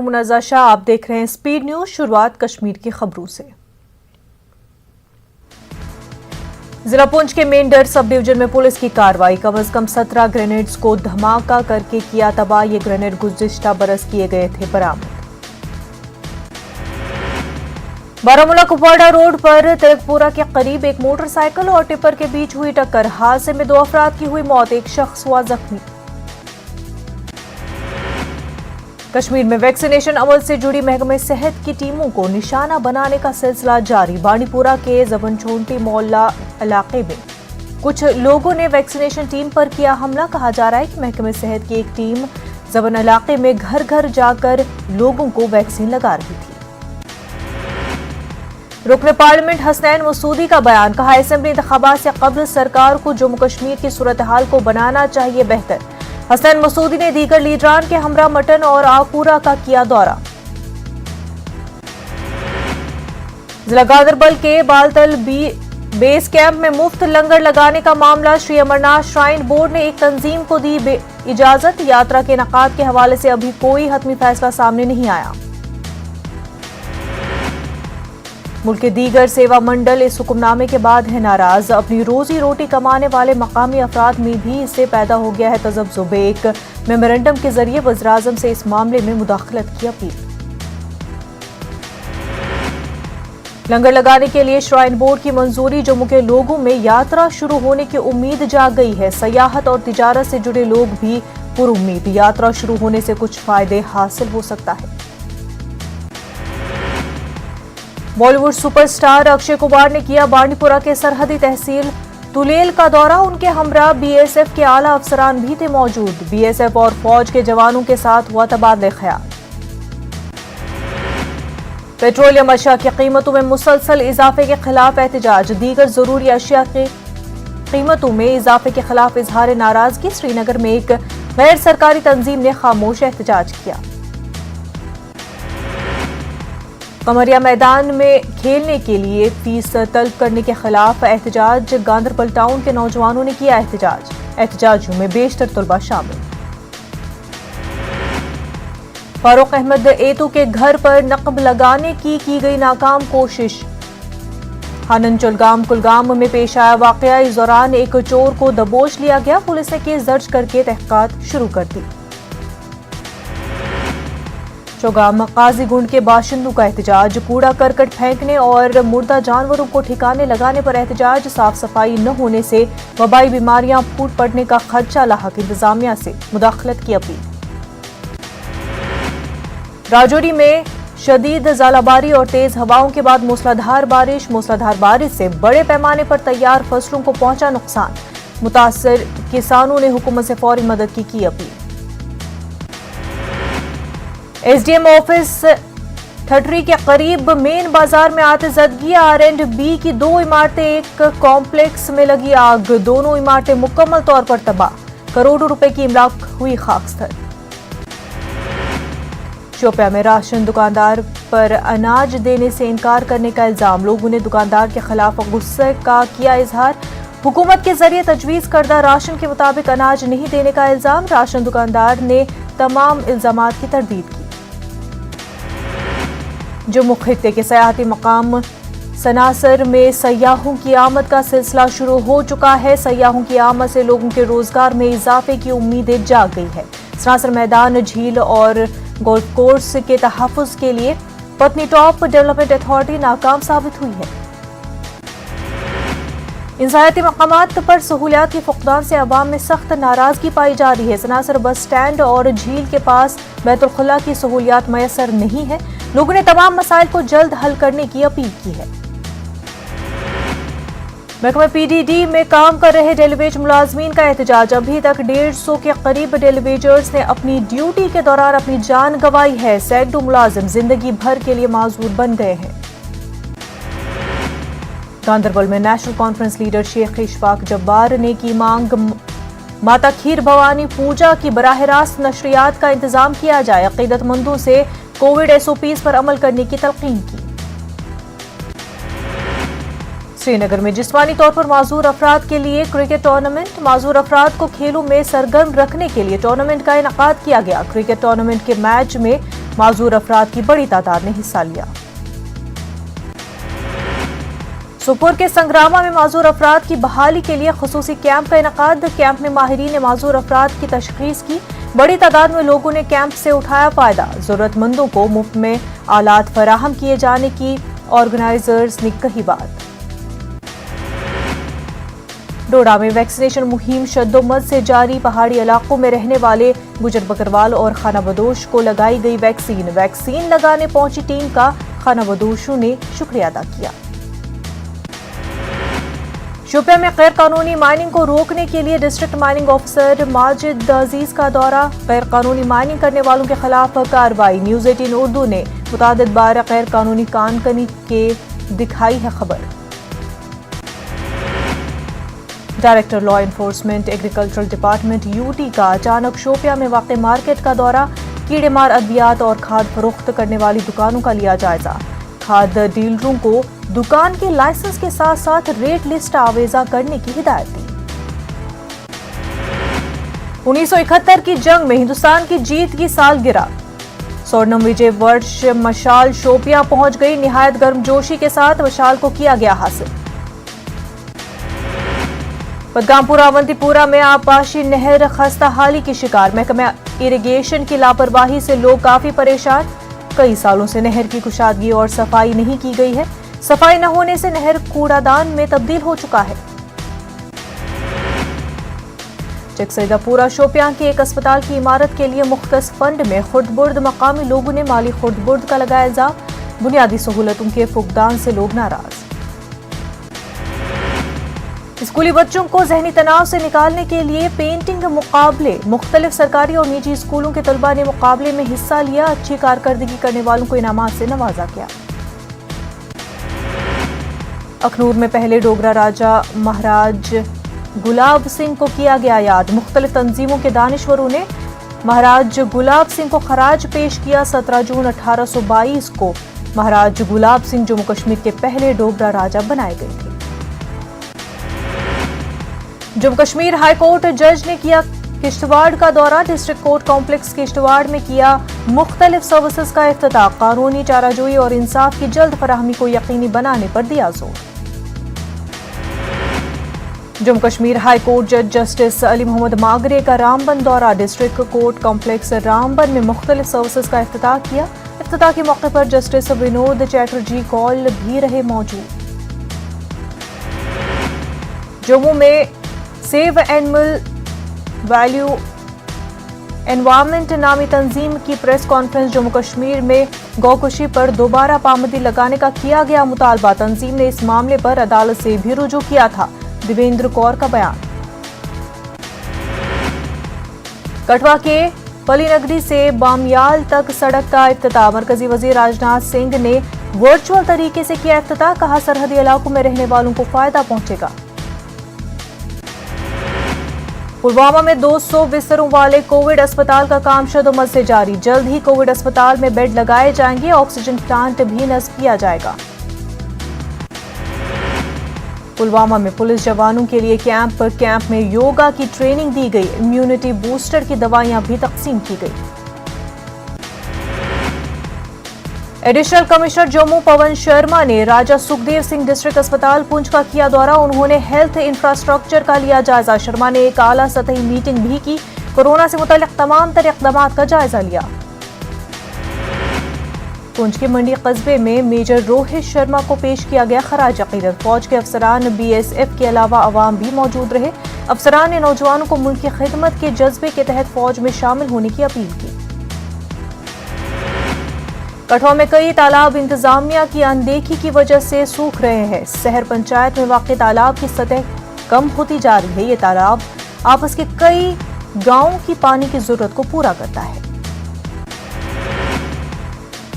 मुनज़्ज़ा शाह, आप देख रहे हैं स्पीड न्यूज। शुरुआत कश्मीर की खबरों से। जिला पुंछ के मेंढर सब डिवीजन में पुलिस की कार्रवाई, कम से कम 17 ग्रेनेड्स को धमाका करके किया तबाह। ये ग्रेनेड गुज़िश्ता बरस किए गए थे बरामद। बारामूला कुपवाड़ा रोड पर तिलकपुरा के करीब एक मोटरसाइकिल और टिपर के बीच हुई टक्कर। हादसे में 2 अफराद की हुई मौत, एक शख्स हुआ जख्मी। कश्मीर में वैक्सीनेशन अमल से जुड़ी महकमे सेहत की टीमों को निशाना बनाने का सिलसिला जारी। बांडीपुरा के जबनचोंटी मोहल्ला इलाके में कुछ लोगों ने वैक्सीनेशन टीम पर किया हमला। कहा जा रहा है कि महकमे सेहत की एक टीम जबन इलाके में घर घर जाकर लोगों को वैक्सीन लगा रही थी। रुकन पार्लियामेंट हसनैन मसूदी का बयान, कहा असेंबली इंतखाबात से कबल सरकार को जम्मू कश्मीर की सूरत हाल को बनाना चाहिए बेहतर। हसनैन मसूदी ने दीगर लीडरान के हमरा मटन और आकूरा का किया दौरा। जिला गांधरबल के बालतल बेस कैंप में मुफ्त लंगर लगाने का मामला। श्री अमरनाथ श्राइन बोर्ड ने एक तंजीम को दी इजाजत। यात्रा के इनेकाद के हवाले से अभी कोई हतमी फैसला सामने नहीं आया। मुल्क के दीगर सेवा मंडल इस हुक्मनामे के बाद है नाराज। अपनी रोजी रोटी कमाने वाले मकामी अफराद में भी इससे पैदा हो गया है तजब्जुब। एक मेमोरेंडम के जरिए वज़ीर-ए-आज़म से इस मामले में मुदाखलत की अपील। लंगर लगाने के लिए श्राइन बोर्ड की मंजूरी। जम्मू के लोगों में यात्रा शुरू होने की उम्मीद जाग गई है। सयाहत और तिजारत से जुड़े लोग भी पुरुम्मीद। यात्रा शुरू होने से कुछ फायदे हासिल हो सकता है। बॉलीवुड सुपरस्टार अक्षय कुमार ने किया बांडीपुरा के सरहदी तहसील तुलेल का दौरा। उनके हमरा बीएसएफ के आला अफसरान भी थे मौजूद। बीएसएफ और फौज के जवानों के साथ हुआ तबादला ख्याल। पेट्रोलियम अशिया की कीमतों में मुसलसल इजाफे के खिलाफ एहतजाज। दीगर जरूरी अशिया की कीमतों में इजाफे के खिलाफ इजहार नाराजगी। श्रीनगर में एक गैर सरकारी तंजीम ने खामोश एहतजाज किया। कमरिया मैदान में खेलने के लिए फीस तलब करने के खिलाफ एहतजाज। गांधरबल टाउन के नौजवानों ने किया एहतजाज। एहतजाजियों में बेशतर तलबा शामिल। फारूक अहमद एतू के घर पर नकब लगाने की गई नाकाम कोशिश। हानन चुलगाम कुलगाम में पेश आया वाकया। इस दौरान एक चोर को दबोच लिया गया। पुलिस ने केस दर्ज करके तहकीकात शुरू कर दी। चौगाम काजीगुंड के बाशिंदों का एहतजाज। कूड़ा करकट फेंकने और मुर्दा जानवरों को ठिकाने लगाने पर एहतजाज। साफ सफाई न होने से वबाई बीमारियां फूट पड़ने का खदशा लाहक। इंतजामिया से मुदाखलत की अपील। राजौरी में शदीद ज़ालाबारी और तेज हवाओं के बाद मूसलाधार बारिश से बड़े पैमाने पर तैयार फसलों को पहुंचा नुकसान। मुतासर किसानों ने हुकूमत से फौरी मदद की अपील। एसडीएम ऑफिस ठटरी के करीब मेन बाजार में आतिशबाजी। R&B की 2 इमारतें एक कॉम्प्लेक्स में लगी आग। दोनों इमारतें मुकम्मल तौर पर तबाह। करोड़ों रुपए की इमलाक हुई खाकस्तर। शोपिया में राशन दुकानदार पर अनाज देने से इनकार करने का इल्जाम। लोगों ने दुकानदार के खिलाफ गुस्से का किया इजहार। हुकूमत के जरिए तजवीज करदा राशन के मुताबिक अनाज नहीं देने का इल्जाम। राशन दुकानदार ने तमाम इल्जामात की तरदीद की। जम्मू खित्ते के सयाहती मकाम सनासर में सयाहों की आमद का सिलसिला शुरू हो चुका है। सयाहों की आमद से लोगों के रोजगार में इजाफे की उम्मीदें जाग गई है। सनासर मैदान, झील और गोल्फ कोर्स के तहफ्फुज के लिए पत्नीटॉप डेवलपमेंट अथॉरिटी नाकाम साबित हुई है। इन सयाहती मकामात पर सहूलियात के फुकदान से अवाम में सख्त नाराजगी पाई जा रही है। सनासर बस स्टैंड और झील के पास बैतुल खुला की सहूलियात मैसर नहीं है। लोगों ने तमाम मसाइल को जल्द हल करने की अपील की है। महकमा पीडीडी में काम कर रहे डेलीवेज मुलाजमीन का एहतजाज। अभी तक 150 के करीब डेलीवेजर्स ने अपनी ड्यूटी के दौरान अपनी जान गंवाई है। सैकड़ों मुलाजिम जिंदगी भर के लिए माजूर बन गए हैं। गांधरबल में national conference leader Sheikh Ishfaq Jabbar ने की मांग। माता खीर भवानी पूजा की बराह रास्त नशरियात का इंतजाम किया जाए। अकीदतमंदों से कोविड SOPs पर अमल करने की तलकीन की। श्रीनगर में जिस्मानी तौर पर माजूर अफराद के लिए क्रिकेट टूर्नामेंट। माजूर अफराद को खेलों में सरगर्म रखने के लिए टूर्नामेंट का इनेकाद किया गया। क्रिकेट टूर्नामेंट के मैच में माजूर अफराद की बड़ी तादाद ने हिस्सा लिया। सोपोर के संग्रामा में माजूर अफराद की बहाली के लिए खुसूसी कैंप का इनकाद। कैंप में माहिरीन ने माजूर अफराद की तशखीस की। बड़ी तादाद में लोगों ने कैंप से उठाया फायदा। जरूरतमंदों को मुफ्त में आलात फराहम किए जाने की ऑर्गेनाइजर्स ने कही बात। डोडा में वैक्सीनेशन मुहिम शद्दोमद से जारी। पहाड़ी इलाकों में रहने वाले गुजर बकरवाल और खाना बदोश को लगाई गई वैक्सीन। वैक्सीन लगाने पहुंची टीम का खाना बदोशों ने शुक्रिया अदा किया। शोपियां में गैर कानूनी माइनिंग को रोकने के लिए डिस्ट्रिक्ट माइनिंग ऑफिसर माजिद अजीज का दौरा। गैर कानूनी माइनिंग करने वालों के खिलाफ कार्रवाई। न्यूज 18 उर्दू ने मुतादिद बार गैर कानूनी कानकनी के दिखाई है खबर। Director law enforcement agricultural department UT का अचानक शोपियां में वाक़ मार्केट का दौरा। कीड़े मार अद्वियात और खाद फरोख्त करने वाली दुकानों का लिया जायजा। खाद डीलरों को दुकान के लाइसेंस के साथ साथ रेट लिस्ट आवेजा करने की हिदायत दी। 1971 की जंग में हिंदुस्तान की जीत की सालगिरह। स्वर्णम विजय वर्ष मशाल शोपियां पहुंच गई। निहायत गर्मजोशी के साथ मशाल को किया गया हासिल। बदगामपुरा अवंतीपुरा में आपाशी नहर खस्ता हाली की शिकार। महकमा इरिगेशन की लापरवाही से लोग काफी परेशान। कई सालों से नहर की कुशादगी और सफाई नहीं की गई है। सफाई न होने से नहर कूड़ादान में तब्दील हो चुका है। चक सईदापुरा शोपियां के एक अस्पताल की इमारत के लिए मुख्तस फंड में खुर्दबुर्द। मकामी लोगों ने माली खुर्दबुर्द का लगाया इल्जाम। बुनियादी सहूलतों के फुकदान से लोग नाराज। स्कूली बच्चों को जहनी तनाव से निकालने के लिए पेंटिंग मुकाबले। मुख्तलिफ सरकारी और निजी स्कूलों के तलबा ने मुकाबले में हिस्सा लिया। अच्छी कारकर्दगी करने वालों को इनामात से नवाजा गया। अखनूर में पहले डोगरा राजा महाराज गुलाब सिंह को किया गया याद। मुख्तलिफ तंजीमों के दानिश्वरों ने महाराज गुलाब सिंह को खराज पेश किया। 17 जून 1822 को महाराज गुलाब सिंह जम्मू कश्मीर के पहले डोगरा राजा बनाए गए थे। जम्मू कश्मीर हाई कोर्ट जज ने किया किश्तवाड़ का दौरा। डिस्ट्रिक्ट कोर्ट कॉम्प्लेक्स किश्तवाड़ में किया मुख्तलिफ सर्विसेज का इफ्तिताह। कानूनी चाराजोई और इंसाफ की जल्द फराहमी को यकीनी बनाने पर दिया जोर। जम्मू कश्मीर हाई कोर्ट जज जस्टिस अली मोहम्मद मागरे का रामबन दौरा। डिस्ट्रिक्ट कोर्ट कॉम्प्लेक्स रामबन में मुख्तलिफ सर्विसेज का इफ्तिताह किया। इफ्तिताह के मौके पर जस्टिस विनोद चैटर्जी कौल भी रहे मौजूद। जम्मू में सेव एनिमल वैल्यू एनवायरमेंट नामी तंजीम की प्रेस कॉन्फ्रेंस। जम्मू कश्मीर में गौकशी पर दोबारा पाबंदी लगाने का किया गया मुतालबा। तंजीम ने इस मामले पर अदालत से भी रुजू किया था। देवेंद्र कौर का बयान। कठवा के पलीनगरी से बामियाल तक सड़क का इफ्तिताह। मरकजी वजीर राजनाथ सिंह ने वर्चुअल तरीके से किया इफ्तिताह। कहा सरहदी इलाकों में रहने वालों को फायदा पहुंचेगा। पुलवामा में 200 बिस्तरों वाले कोविड अस्पताल का काम शद्दोमद से जारी। जल्द ही कोविड अस्पताल में बेड लगाए जाएंगे। ऑक्सीजन प्लांट भी नस्ब किया जाएगा। पुलवामा में पुलिस जवानों के लिए कैंप में योगा की ट्रेनिंग दी गई। इम्यूनिटी बूस्टर की दवाइयां भी तकसीम की गई। एडिशनल कमिश्नर जम्मू पवन शर्मा ने राजा सुखदेव सिंह डिस्ट्रिक्ट अस्पताल पुंछ का किया दौरा। उन्होंने हेल्थ इंफ्रास्ट्रक्चर का लिया जायजा। शर्मा ने एक आला सतही मीटिंग भी की। कोरोना से मुताल्लिक तमाम तरह इक़दामात का जायजा लिया। पुंछ के मंडी कस्बे में मेजर रोहित शर्मा को पेश किया गया खराज अकीदत। फौज के अफसरान BSF के अलावा अवाम भी मौजूद रहे। अफसरान ने नौजवानों को मुल्क की खिदमत के जज्बे के तहत फौज में शामिल होने की अपील की। कठवा में कई तालाब इंतजामिया की अनदेखी की वजह से सूख रहे हैं। शहर पंचायत में वाक़ तालाब की सतह कम होती जा रही है। ये तालाब आपस के कई गांवों की पानी की जरूरत को पूरा करता है।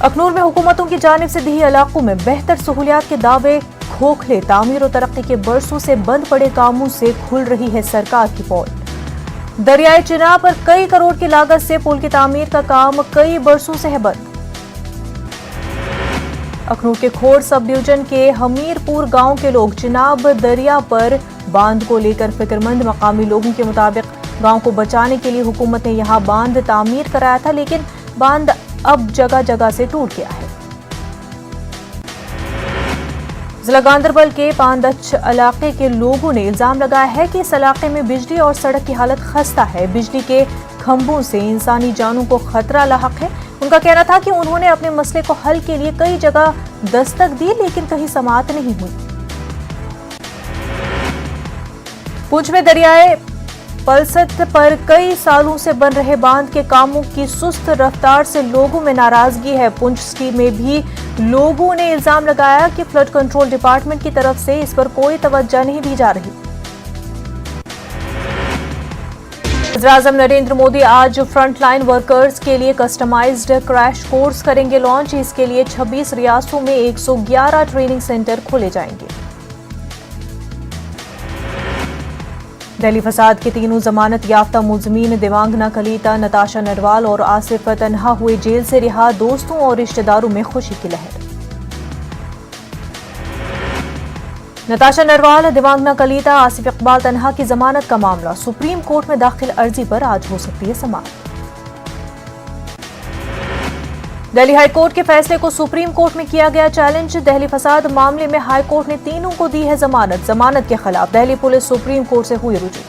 अखनूर में हुकूमतों की जानिब से दही इलाकों में बेहतर सहूलियात के दावे खोखले। तामीर और तरक्की के बरसों से बंद पड़े कामों से खुल रही है सरकार की पोल। दरियाए चिनाब पर कई करोड़ की लागत से पुल की तामीर का काम कई बरसों से है बंद। अखनूर के खोड़ सब डिवीजन के हमीरपुर गांव के लोग चिनाब दरिया पर बांध को लेकर फिक्रमंद। मकामी लोगों के मुताबिक गांव को बचाने के लिए हुकूमत ने यहां बांध तामीर कराया था, लेकिन बांध अब जगह जगह से टूट गया है। जिला गांधरबल के पांदच इलाके के लोगों ने इल्जाम लगाया है कि इस इलाके में बिजली और सड़क की हालत खस्ता है। बिजली के खंभों से इंसानी जानों को खतरा लाहक है। उनका कहना था कि उन्होंने अपने मसले को हल के लिए कई जगह दस्तक दी, लेकिन कहीं समाअत नहीं हुई। पुंछ में दरियाए पलसत पर कई सालों से बन रहे बांध के कामों की सुस्त रफ्तार से लोगों में नाराजगी है। पुंछ सिटी में भी लोगों ने इल्जाम लगाया कि फ्लड कंट्रोल डिपार्टमेंट की तरफ से इस पर कोई तवज्जो नहीं दी जा रही। वज़ीर-ए-आज़म नरेंद्र मोदी आज फ्रंटलाइन वर्कर्स के लिए कस्टमाइज्ड क्रैश कोर्स करेंगे लॉन्च। इसके लिए 26 रियासतों में 111 ट्रेनिंग सेंटर खोले जाएंगे। दिल्ली फसाद के तीनों जमानत याफ्ता मुलजमीन देवांगना कलीता, नताशा नरवाल और आसिफ तन्हा हुए जेल से रिहा। दोस्तों और रिश्तेदारों में खुशी की लहर। नताशा नरवाल, देवांगना कलीता, आसिफ इकबाल तन्हा की जमानत का मामला सुप्रीम कोर्ट में दाखिल अर्जी पर आज हो सकती है समाअत। दिल्ली हाई कोर्ट के फैसले को सुप्रीम कोर्ट में किया गया चैलेंज। दिल्ली फसाद मामले में हाई कोर्ट ने तीनों को दी है जमानत। जमानत के खिलाफ दिल्ली पुलिस सुप्रीम कोर्ट से हुई रुजू।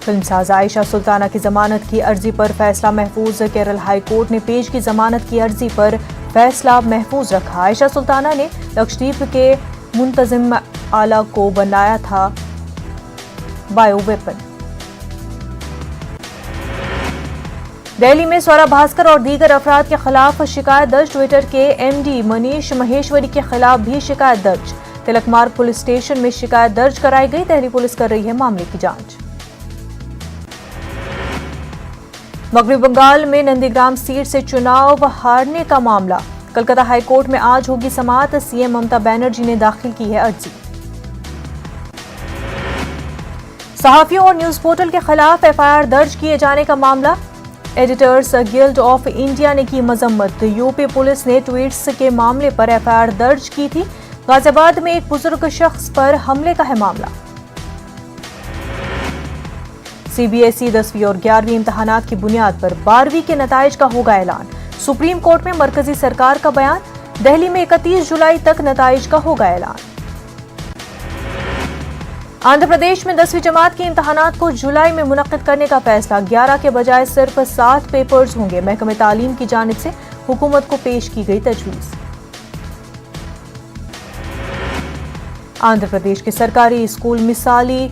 फिल्मसाज आयशा सुल्ताना की जमानत की अर्जी पर फैसला महफूज। केरल हाई कोर्ट ने पेश की जमानत की अर्जी पर फैसला महफूज रखा। आयशा सुल्ताना ने लक्षद्वीप के मुंतजिम आला को बनाया था बायो वेपन। दिल्ली में स्वरा भास्कर और दीगर अफराद के खिलाफ शिकायत दर्ज। ट्विटर के एमडी मनीष महेश्वरी के खिलाफ भी शिकायत दर्ज। तिलक मार्ग पुलिस स्टेशन में शिकायत दर्ज कराई गई। दिल्ली पुलिस कर रही है मामले की जांच। मगरबी बंगाल में नंदीग्राम सीट से चुनाव हारने का मामला। कलकत्ता हाईकोर्ट में आज होगी समाअत। सीएम ममता बनर्जी ने दाखिल की है अर्जी। सहाफियों और न्यूज पोर्टल के खिलाफ एफआईआर दर्ज किए जाने का मामला। एडिटर्स गिल्ड ऑफ इंडिया ने की मजम्मत। यूपी पुलिस ने ट्वीट्स के मामले पर एफआईआर दर्ज की थी। गाजियाबाद में एक बुजुर्ग शख्स पर हमले का है मामला। सीबीएसई 10वीं और 11वीं इम्तिहानात की बुनियाद पर 12वीं के नताइज का होगा ऐलान। सुप्रीम कोर्ट में मरकजी सरकार का बयान। दिल्ली में 31 जुलाई तक नताइज का होगा ऐलान। आंध्र प्रदेश में 10वीं जमात के इम्तिहानात को जुलाई में मुनक्किद करने का फैसला। 11 के बजाय सिर्फ 7 पेपर्स होंगे। महकमे तालीम की जानिब से हुकूमत को पेश की गई तजवीज। आंध्र प्रदेश के सरकारी स्कूल मिसाली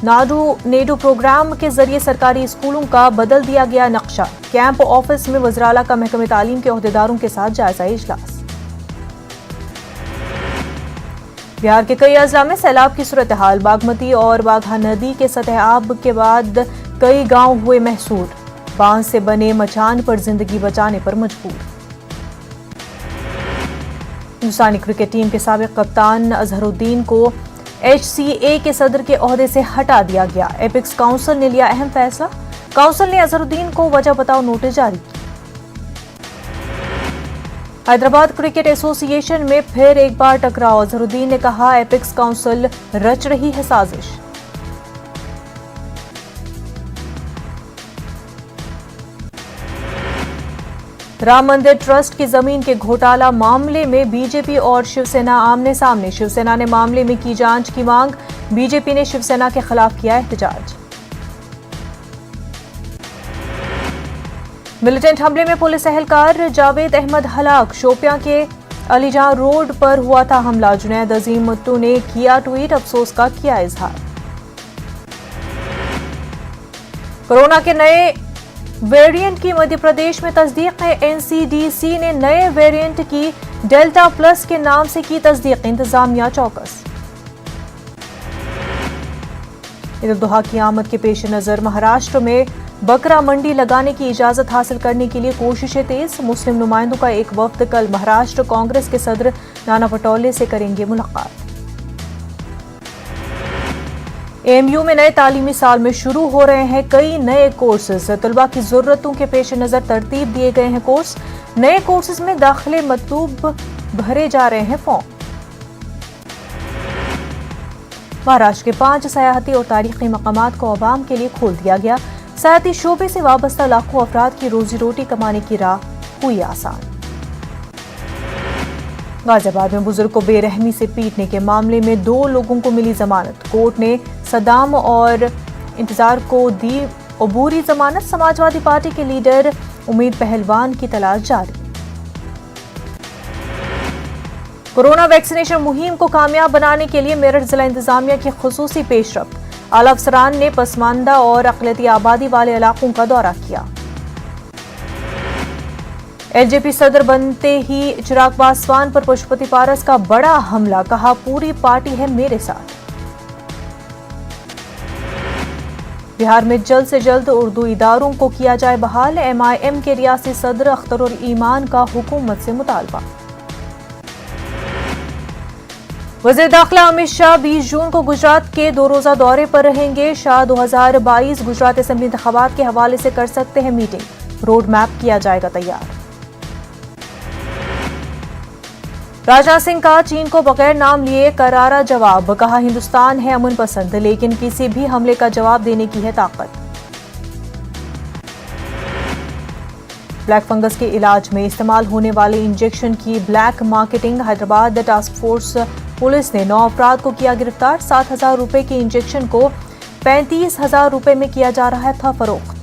नाडू नेडू प्रोग्राम के जरिए सरकारी स्कूलों का बदल दिया गया नक्शा। कैंप ऑफिस में वज़राला का महकमे तालीम के ओहदेदारों के साथ जायजा इजलास। बिहार के कई अजला में सैलाब की सूरत हाल। बागमती और बाघा नदी के सतह-आब के बाद कई गांव हुए महसूर। बांध से बने मचान पर जिंदगी बचाने पर मजबूर। हिंदुस्तानी क्रिकेट टीम के साबिक कप्तान अजहरुद्दीन को एचसीए के सदर के ओहदे से हटा दिया गया। एपिक्स काउंसिल ने लिया अहम फैसला। काउंसिल ने अजहरुद्दीन को वजह बताओ नोटिस जारी किया। हैदराबाद क्रिकेट एसोसिएशन में फिर एक बार टकराव। अजहरुद्दीन ने कहा एपिक्स काउंसिल रच रही है साजिश। राम मंदिर ट्रस्ट की जमीन के घोटाला मामले में बीजेपी और शिवसेना आमने सामने। शिवसेना ने मामले में की जांच की मांग। बीजेपी ने शिवसेना के खिलाफ किया एहतजाज। मिलिटेंट हमले में पुलिस एहलकार जावेद अहमद हलाक। शोपियां के अलीजां रोड पर हुआ था हमला। जुनैद अजीम मुत्तू ने किया ट्वीट, अफसोस का किया इजहार। कोरोना के नए वेरिएंट की मध्य प्रदेश में तस्दीक है। एनसीडीसी ने नए वेरिएंट की डेल्टा प्लस के नाम से की तस्दीक। इंतजामिया चौकस। ईद उल जुहा की आमद के पेश नजर महाराष्ट्र में बकरा मंडी लगाने की इजाजत हासिल करने के लिए कोशिशें तेज। मुस्लिम नुमाइंदों का एक वफ्द कल महाराष्ट्र कांग्रेस के सदर नाना पटोले से करेंगे मुलाकात। एएमयू में नए तालीमी साल में शुरू हो रहे हैं कई नए कोर्सेज। तलबा की जरूरतों के पेश नजर तरतीब दिए गए हैं कोर्स। नए कोर्सेज में दाखिले मतलूब भरे जा रहे हैं फॉर्म। महाराष्ट्र के 5 सयाहती और तारीखी मकामात को अवाम के लिए खोल दिया गया। सेहती शोबे से वाबस्ता लाखों अफराद की रोजी रोटी कमाने की राह हुई आसान। गाजियाबाद में बुजुर्ग को बेरहमी से पीटने के मामले में 2 लोगों को मिली जमानत। कोर्ट ने सदाम और इंतजार को दी अबूरी जमानत। समाजवादी पार्टी के लीडर उम्मीद पहलवान की तलाश जारी। कोरोना वैक्सीनेशन मुहिम को कामयाब बनाने के लिए मेरठ जिला इंतजामिया की खुसूसी पेशरफ्त। आला अफसरान ने पसमानदा और अक़लियती आबादी वाले इलाकों का दौरा किया। एलजेपी सदर बनते ही चिराग पासवान पर पशुपति पारस का बड़ा हमला, कहा पूरी पार्टी है मेरे साथ। बिहार में जल्द से जल्द उर्दू इदारों को किया जाए बहाल। एमआईएम के रियासी सदर अख्तरुल ईमान का हुकूमत से मुतालबा। वज़ीर दाखिला अमित शाह 20 जून को गुजरात के 2 रोजा दौरे पर रहेंगे। शाह 2022 गुजरात असेंबली इंतखाबात के हवाले से कर सकते हैं मीटिंग। रोड मैप किया जाएगा तैयार। राजनाथ सिंह का चीन को बगैर नाम लिए करारा जवाब, कहा हिंदुस्तान है अमन पसंद लेकिन किसी भी हमले का जवाब देने की है ताकत। ब्लैक फंगस के इलाज में इस्तेमाल होने वाले इंजेक्शन की black marketing. Hyderabad task force police ने 9 अफराद को किया गिरफ्तार। 7,000 रुपए के इंजेक्शन को 35,000 रुपए में किया जा रहा था फरोख्त।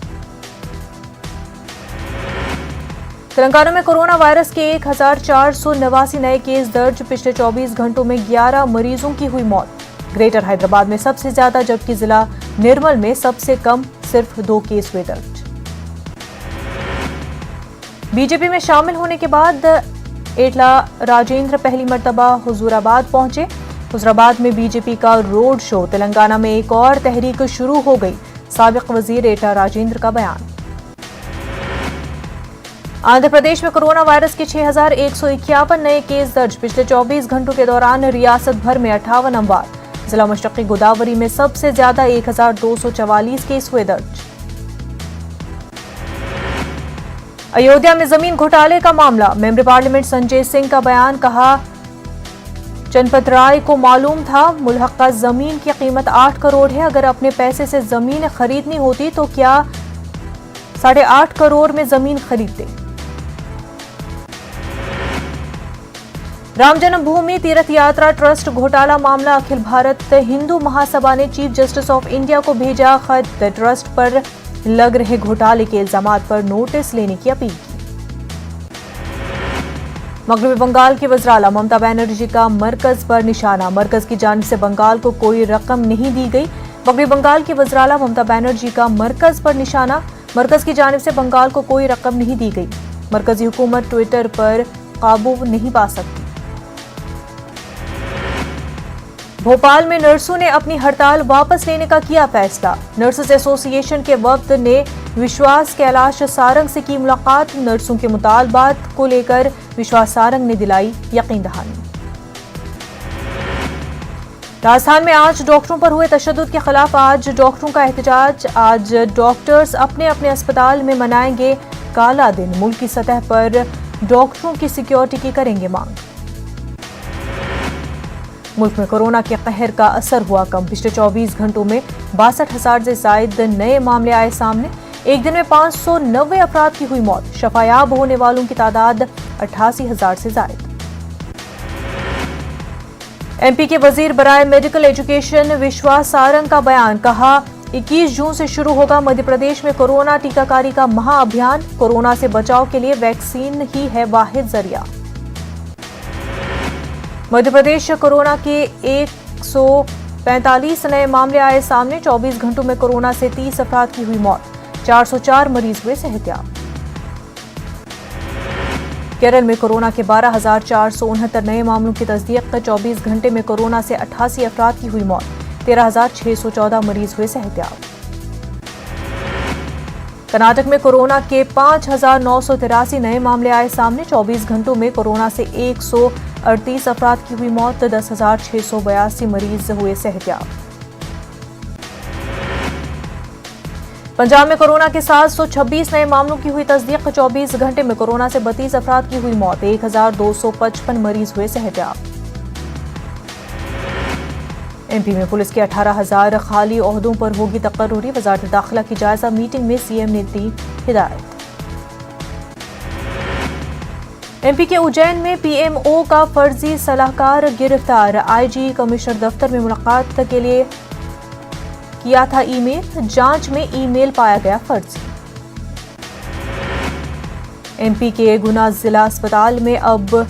तेलंगाना में कोरोना वायरस के 1,489 नए केस दर्ज। पिछले 24 घंटों में 11 मरीजों की हुई मौत। ग्रेटर हैदराबाद में सबसे ज्यादा, जबकि जिला निर्मल में सबसे कम सिर्फ 2 केस हुए दर्ज। बीजेपी में शामिल होने के बाद एटला राजेंद्र पहली मर्तबा हुजूराबाद पहुंचे। हुजूराबाद में बीजेपी का रोड शो। तेलंगाना में एक और तहरीक शुरू हो गई। साबिक वजीर एटला राजेंद्र का बयान। आंध्र प्रदेश में कोरोना वायरस के 6,151 नए केस दर्ज। पिछले 24 घंटों के दौरान रियासत भर में 58 अमवात। जिला मशरक़ी गोदावरी में सबसे ज्यादा 1,244 केस हुए दर्ज। अयोध्या में जमीन घोटाले का मामला। मेंबर पार्लियामेंट संजय सिंह का बयान, कहा चनपत राय को मालूम था मुल्हक़ा जमीन की कीमत 8 करोड़ है। अगर अपने पैसे से जमीन खरीदनी होती तो क्या 8.5 करोड़ में जमीन खरीदते। राम जन्मभूमि तीर्थ यात्रा ट्रस्ट घोटाला मामला। अखिल भारत हिंदू महासभा ने चीफ जस्टिस ऑफ इंडिया को भेजा खत। ट्रस्ट पर लग रहे घोटाले के इल्जामात पर नोटिस लेने की अपील की। मगरबी बंगाल के वज़राला ममता बनर्जी का मरकज पर निशाना। मरकज की जानिब से बंगाल को कोई रकम नहीं दी गई। मगरबी बंगाल की वज़राला ममता बनर्जी का मरकज पर निशाना। मरकज की जानिब से बंगाल को कोई रकम नहीं दी गई। मरकजी हुकूमत ट्विटर पर काबू नहीं पा सकती। भोपाल में नर्सों ने अपनी हड़ताल वापस लेने का किया फैसला। नर्सेस एसोसिएशन के वफद ने विश्वास कैलाश सारंग से की मुलाकात। नर्सों के मुतालबात को लेकर विश्वास सारंग ने दिलाई यकीन दहानी। राजस्थान में आज डॉक्टरों पर हुए तशद्दुद के खिलाफ आज डॉक्टरों का एहतजाज। आज डॉक्टर्स अपने अपने अस्पताल में मनाएंगे काला दिन। मुल्क की सतह पर डॉक्टरों की सिक्योरिटी की करेंगे मांग। मुल्क में कोरोना के कहर का असर हुआ कम। पिछले 24 घंटों में 62,000 से ज्यादा नए मामले आए सामने। एक दिन में 590 अफराद की हुई मौत। शफायाब होने वालों की तादाद 88,000 से ज्यादा। एमपी के वजीर बराए मेडिकल एजुकेशन विश्वास सारंग का बयान, कहा 21 जून से शुरू होगा मध्य प्रदेश में कोरोना टीकाकारी का महाअभियान। कोरोना से बचाव के लिए वैक्सीन ही है वाहिद जरिया। मध्य प्रदेश कोरोना के 145 नए मामले आए सामने। 24 घंटों में कोरोना से 30 अफराद की हुई मौत। 404 मरीज हुए सेहतियाब। केरल में कोरोना के 12,469 नए मामलों की तस्दीक। 24 घंटे में कोरोना से 88 अफराद की हुई मौत। 13,614 मरीज हुए सेहतियाब। कर्नाटक में कोरोना के 5,983 नए मामले आए सामने। 24 घंटों में कोरोना से 138 अफराद की हुई मौत। 10,682 मरीज हुए सेहतियाब। पंजाब में कोरोना के 726 नए मामलों की हुई तस्दीक। 24 घंटे में कोरोना से 32 अफराद की हुई मौत। 1,255 मरीज हुए सेहतियाब। एमपी में पुलिस के 18,000 खाली ओहदों पर होगी तकर्रुरी। वजारत दाखिला की जायजा मीटिंग में सीएम ने दी हिदायत। एमपी के उज्जैन में पीएमओ का फर्जी सलाहकार गिरफ्तार। आईजी कमिश्नर दफ्तर में मुलाकात के लिए किया था ईमेल, जांच में ईमेल पाया गया फर्जी। एमपी के गुना जिला अस्पताल में अब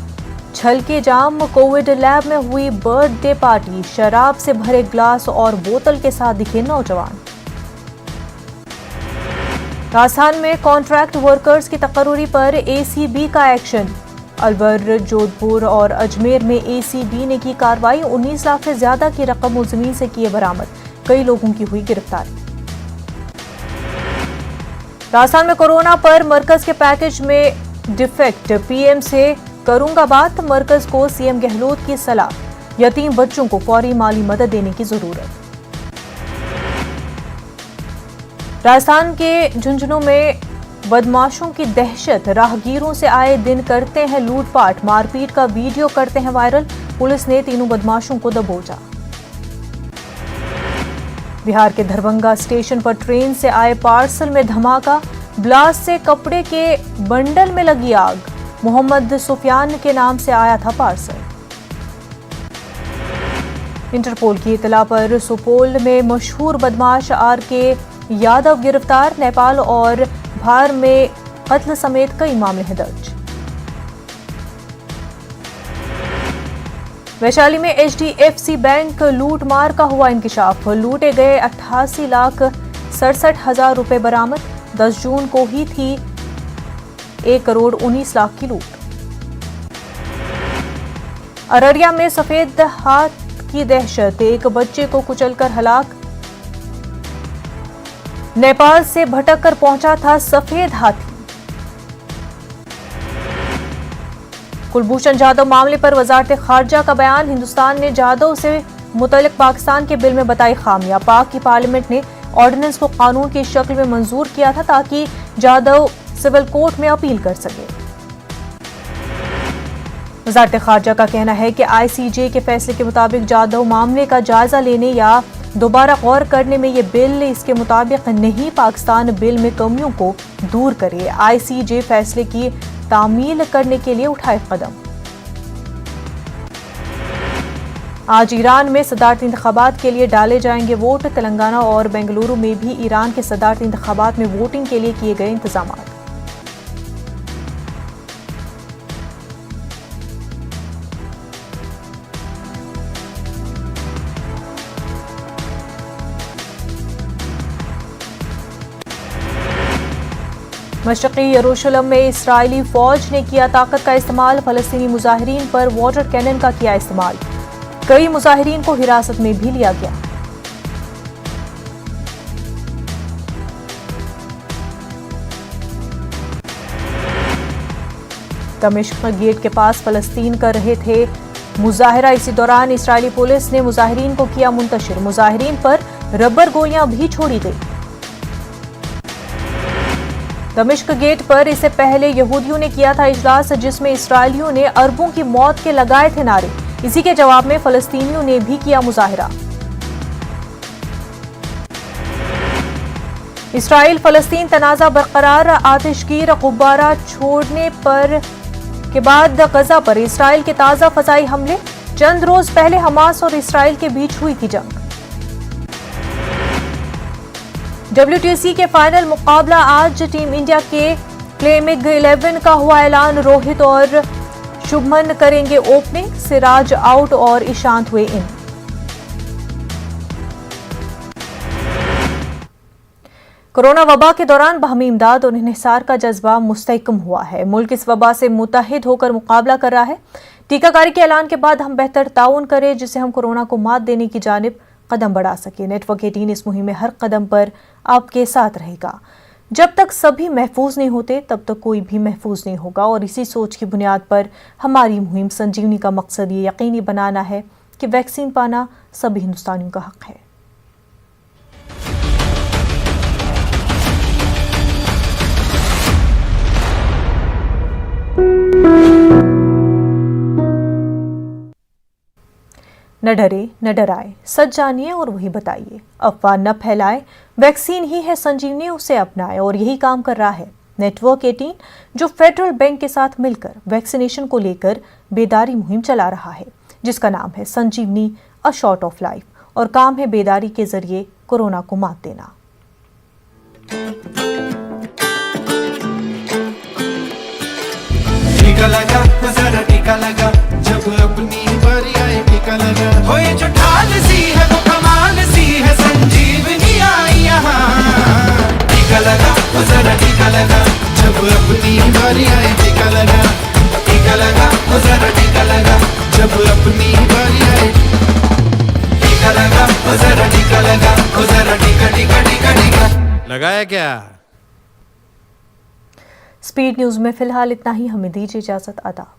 छलके जाम। कोविड लैब में हुई बर्थडे पार्टी, शराब से भरे ग्लास और बोतल के साथ दिखे नौजवान। राजस्थान में कॉन्ट्रैक्ट वर्कर्स की तकर्रुरी पर एसीबी का एक्शन। अलवर, जोधपुर और अजमेर में एसीबी ने की कार्रवाई। 19 लाख से ज्यादा की रकम मुलजिमीन से किए बरामद। कई लोगों की हुई गिरफ्तारी। राजस्थान में कोरोना पर मरकज के पैकेज में डिफेक्ट। पीएम से करूंगा बात, मरकज को सीएम गहलोत की सलाह। यतीम बच्चों को फौरी माली मदद देने की जरूरत। राजस्थान के झुंझुनू में बदमाशों की दहशत। राहगीरों से आए दिन करते हैं लूटपाट, मारपीट का वीडियो करते हैं वायरल। पुलिस ने तीनों बदमाशों को दबोचा। बिहार के दरभंगा स्टेशन पर ट्रेन से आए पार्सल में धमाका। ब्लास्ट से कपड़े के बंडल में लगी आग। मोहम्मद सुफियान के नाम से आया था पार्सल। इंटरपोल की इतला पर सुपौल में मशहूर बदमाश आरके यादव गिरफ्तार। नेपाल और भार में कत्ल समेत कई मामले हैं दर्ज। वैशाली में एचडीएफसी बैंक लूटमार का हुआ इंकिशाफ। लूटे गए 88,67,000 रुपए बरामद। 10 जून को ही थी 1,19,00,000 की लूट। अररिया में सफेद हाथ की दहशत। एक बच्चे को कुचलकर हलाक। नेपाल से भटक कर पहुंचा था सफेद हाथी। कुलभूषण जाधव मामले पर वजारत खारजा का बयान। हिंदुस्तान ने जाधव से मुतल्लिक पाकिस्तान के बिल में बताई खामियां। पाक की पार्लियामेंट ने ऑर्डिनेंस को कानून की शक्ल में मंजूर किया था ताकि जाधव सिविल कोर्ट में अपील कर सके। वजारत खारजा का कहना है कि आईसीजे के फैसले के मुताबिक जाधव मामले का जायजा लेने या दोबारा गौर करने में ये बिल इसके मुताबिक नहीं। पाकिस्तान बिल में कमियों को दूर करे। आईसीजे फैसले की तामील करने के लिए उठाए कदम। आज ईरान में सदारती इंतखाबात के लिए डाले जाएंगे वोट। तेलंगाना और बेंगलुरु में भी ईरान के सदारती इंतखाबात में वोटिंग के लिए किए गए इंतजाम। मशरक़ी यरूशलेम में इस्राइली फौज ने किया ताकत का इस्तेमाल। फलस्तीनी मुजाहिरीन पर वाटर कैनन का किया इस्तेमाल। कई मुजाहिरीन को हिरासत में भी लिया गया। दमिश्क गेट के पास फलस्तीन कर रहे थे मुजाहिरा। इसी दौरान इस्राइली पुलिस ने मुजाहिरीन को किया मुंतशिर। मुजाहिरीन पर रबर गोलियां भी छोड़ी गई। दमिश्क गेट पर इससे पहले यहूदियों ने किया था इजलास, जिसमें इस्राइलियों ने अरबों की मौत के लगाए थे नारे। इसी के जवाब में फलस्तीनियों ने भी किया मुजाहिरा। इस्राइल फलस्तीन तनाजा बरकरार। आतिशगीर गुब्बारा छोड़ने पर के बाद गजा पर इस्राइल के ताजा फजाई हमले। चंद रोज पहले हमास और इस्राइल के बीच हुई थी जंग। WTC के फाइनल मुकाबला आज। टीम इंडिया के प्लेमिग 11 का हुआ ऐलान। रोहित और शुभमन करेंगे ओपनिंग। सिराज आउट और ईशांत हुए इन। कोरोना वबा के दौरान बाहमी इमदाद और इन्हिसार का जज्बा मुस्तहकम हुआ है। मुल्क इस वबा से मुत्तहिद होकर मुकाबला कर रहा है। टीकाकारी के ऐलान के बाद हम बेहतर ताउन करें, जिससे हम कोरोना को मात देने की जानिब कदम बढ़ा सके। नेटवर्क 18 इस मुहिम में हर कदम पर आपके साथ रहेगा। जब तक सभी महफूज नहीं होते तब तक कोई भी महफूज नहीं होगा। और इसी सोच की बुनियाद पर हमारी मुहिम संजीवनी का मकसद ये यकीनी बनाना है कि वैक्सीन पाना सभी हिंदुस्तानियों का हक है। न डरे न डराए, सच जानिए और वही बताइए। अफवाह न फैलाए, वैक्सीन ही है संजीवनी, उसे अपनाए और यही काम कर रहा है नेटवर्क 18, जो फेडरल बैंक के साथ मिलकर वैक्सीनेशन को लेकर बेदारी मुहिम चला रहा है, जिसका नाम है संजीवनी अ शॉट ऑफ लाइफ, और काम है बेदारी के जरिए कोरोना को मात देना। टीका लगा, जरा टीका लगा, जब अपनी बारी आए टीका लगा। हो ये जो ढाल सी है वो कमाल सी है, संजीवनी आई यहाँ। टीका लगा, जरा टीका लगा, जब अपनी बारी आए टीका लगा। टीका लगा, जरा टीका लगा, जब अपनी बारी आए। टीका लगा, जरा टीका लगा, जरा टीका टीका टीका टीका लगाया क्या? स्पीड न्यूज में फिलहाल इतना ही, हमें दीजिए इजाजत। आदाब।